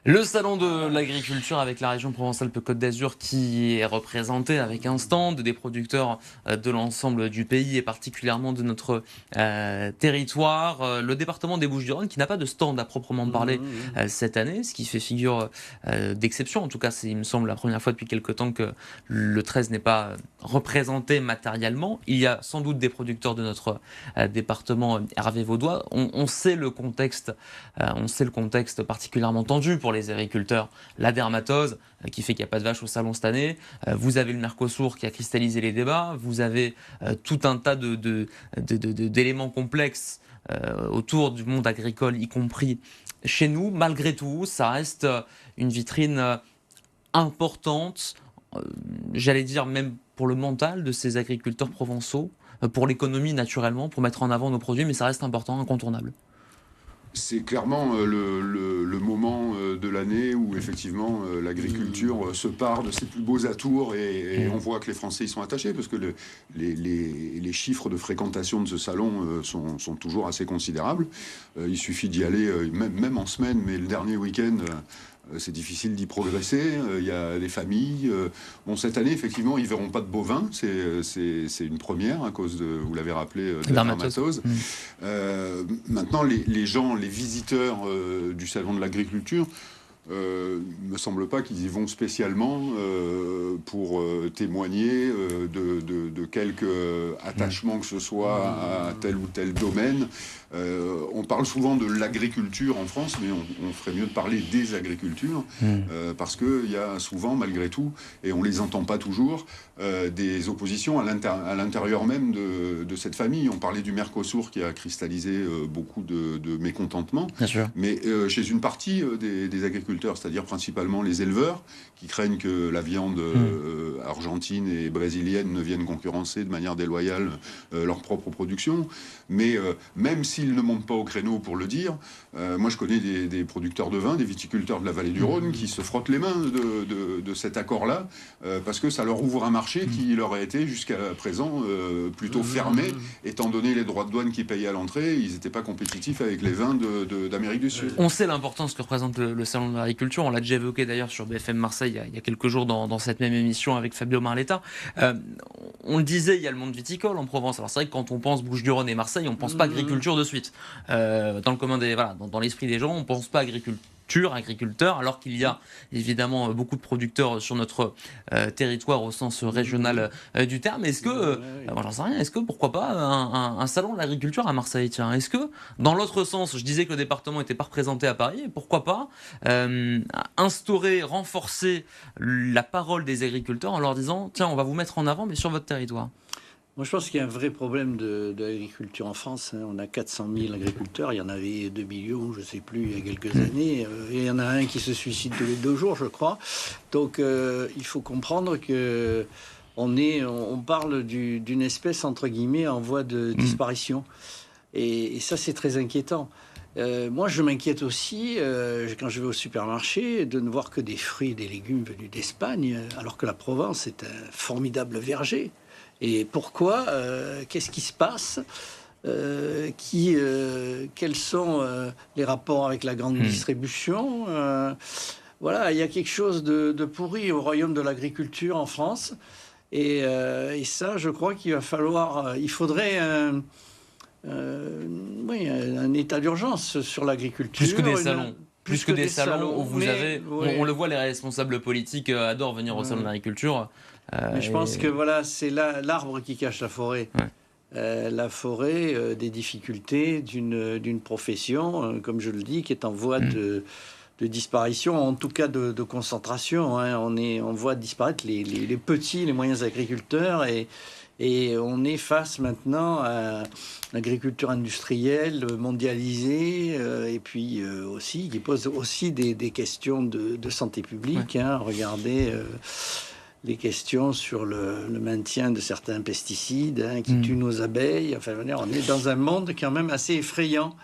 Le salon de l'agriculture avec la région Provence-Alpes-Côte d'Azur qui est représenté avec un stand des producteurs de l'ensemble du pays et particulièrement de notre territoire. Le département des Bouches-du-Rhône qui n'a pas de stand à proprement parler cette année, ce qui fait figure d'exception. En tout cas, c'est, il me semble, la première fois depuis quelque temps que le 13 n'est pas représenté matériellement. Il y a sans doute des producteurs de notre département Hervé Vaudois. On sait le contexte particulièrement tendu pour les agriculteurs. La dermatose qui fait qu'il n'y a pas de vache au salon cette année. Vous avez le Mercosur qui a cristallisé les débats. Vous avez tout un tas d'éléments complexes autour du monde agricole, y compris chez nous. Malgré tout, ça reste une vitrine importante, j'allais dire même pour le mental de ces agriculteurs provençaux, pour l'économie naturellement, pour mettre en avant nos produits, mais ça reste important, incontournable. C'est clairement le moment de l'année où effectivement l'agriculture se part de ses plus beaux atours et on voit que les Français y sont attachés parce que les chiffres de fréquentation de ce salon sont toujours assez considérables. Il suffit d'y aller même en semaine, mais le dernier week-end... c'est difficile d'y progresser, il y a des familles. Bon, cette année, effectivement, ils ne verront pas de bovins, c'est une première à cause de, vous l'avez rappelé, de la dermatose. Maintenant, les gens, les visiteurs du salon de l'agriculture, me semble pas qu'ils y vont spécialement pour témoigner de quelque attachement que ce soit à tel ou tel domaine. On parle souvent de l'agriculture en France, mais on ferait mieux de parler des agricultures, parce qu'il y a souvent, malgré tout, et on les entend pas toujours, des oppositions à l'intérieur même de cette famille. On parlait du Mercosur qui a cristallisé beaucoup de mécontentement, mais chez une partie des agriculteurs, c'est-à-dire principalement les éleveurs, qui craignent que la viande argentine et brésilienne ne vienne concurrencer de manière déloyale leur propre production. Mais même s'ils ne montent pas au créneau pour le dire, moi je connais des producteurs de vin, des viticulteurs de la vallée du Rhône qui se frottent les mains de cet accord-là, parce que ça leur ouvre un marché qui leur a été jusqu'à présent plutôt fermé, étant donné les droits de douane qu'ils payaient à l'entrée, ils n'étaient pas compétitifs avec les vins d'Amérique du Sud. On sait l'importance que représente le salon de l'agriculture, on l'a déjà évoqué d'ailleurs sur BFM Marseille il y a quelques jours dans cette même émission avec Fabio Marletta. On le disait, il y a le monde viticole en Provence. Alors c'est vrai que quand on pense Bouches-du-Rhône et Marseille, on ne pense pas agriculture de suite. Dans le commun dans l'esprit des gens, on ne pense pas agriculteur, alors qu'il y a évidemment beaucoup de producteurs sur notre territoire au sens régional du terme. Est-ce que, j'en sais rien, est-ce que pourquoi pas un salon de l'agriculture à Marseille, tiens, est-ce que dans l'autre sens, je disais que le département n'était pas représenté à Paris, pourquoi pas instaurer, renforcer la parole des agriculteurs en leur disant tiens, on va vous mettre en avant mais sur votre territoire. Moi, je pense qu'il y a un vrai problème de l'agriculture en France. On a 400 000 agriculteurs. Il y en avait 2 millions, je ne sais plus, il y a quelques années. Et il y en a un qui se suicide tous les 2 jours, je crois. Donc, il faut comprendre que on parle d'une espèce, entre guillemets, en voie de disparition. Et ça, c'est très inquiétant. Moi, je m'inquiète aussi, quand je vais au supermarché, de ne voir que des fruits et des légumes venus d'Espagne, alors que la Provence est un formidable verger. Et pourquoi qu'est-ce qui se passe quels sont les rapports avec la grande distribution Voilà, il y a quelque chose de pourri au royaume de l'agriculture en France. Et ça, je crois qu'il va falloir... il faudrait un état d'urgence sur l'agriculture. Plus que des salons. Plus que des salons où vous avez... On le voit, les responsables politiques adorent venir au salon de l'agriculture. Mais je pense que voilà, c'est l'arbre qui cache la forêt. La forêt des difficultés d'une profession, comme je le dis, qui est en voie de disparition, en tout cas de concentration. On voit disparaître les petits, les moyens agriculteurs et on est face maintenant à l'agriculture industrielle mondialisée et puis aussi qui pose aussi des questions de santé publique. Regardez les questions sur le maintien de certains pesticides qui tuent nos abeilles. Enfin, on est dans un monde quand même assez effrayant.